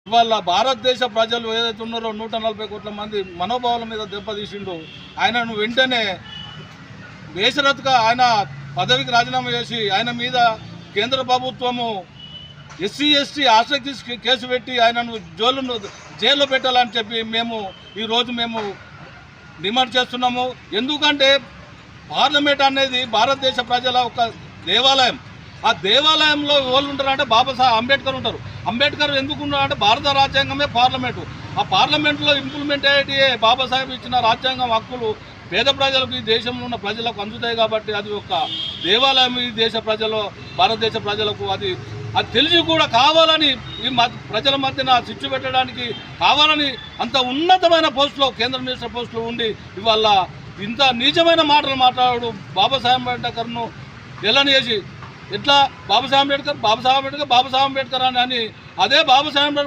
ఇవాళ భారతదేశ ప్రజలు ఏదైతే ఉన్నారో 140 కోట్ల మంది మనోభావాల మీద దెబ్బతీసిండు. ఆయనను వెంటనే బేషరతుగా ఆయన పదవికి రాజీనామా చేసి ఆయన మీద కేంద్ర ప్రభుత్వము ఎస్సీ ఎస్టీ ఆసక్తి కేసు పెట్టి ఆయనను జైల్లో పెట్టాలని చెప్పి ఈరోజు మేము డిమాండ్ చేస్తున్నాము. ఎందుకంటే పార్లమెంట్ అనేది భారతదేశ ప్రజల ఒక దేవాలయం. ఆ దేవాలయంలో ఎవరు ఉంటారంటే బాబాసాహెబ్ అంబేద్కర్ ఉంటారు. అంబేద్కర్ ఎందుకు ఉన్నారంటే భారత రాజ్యాంగమే పార్లమెంటు. ఆ పార్లమెంట్లో ఇంప్లిమెంట్ అయ్యే బాబాసాహెబ్ ఇచ్చిన రాజ్యాంగం హక్కులు పేద ప్రజలకు ఈ దేశంలో ఉన్న ప్రజలకు అందుతాయి. కాబట్టి అది ఒక దేవాలయం ఈ దేశ ప్రజలు భారతదేశ ప్రజలకు. అది తెలిసి కూడా కావాలని ఈ ప్రజల మధ్యన చిచ్చు పెట్టడానికి కావాలని అంత ఉన్నతమైన పోస్టులో కేంద్ర మినిస్టర్ పోస్టులో ఉండి ఇవాళ ఇంత నీచమైన మాటలు మాట్లాడు బాబాసాహెబ్ అంబేద్కర్ను ఎలా చేసి ఎట్లా బాబాసాహెబ్ అంబేద్కర్ అని అదే బాబాసాహెబ్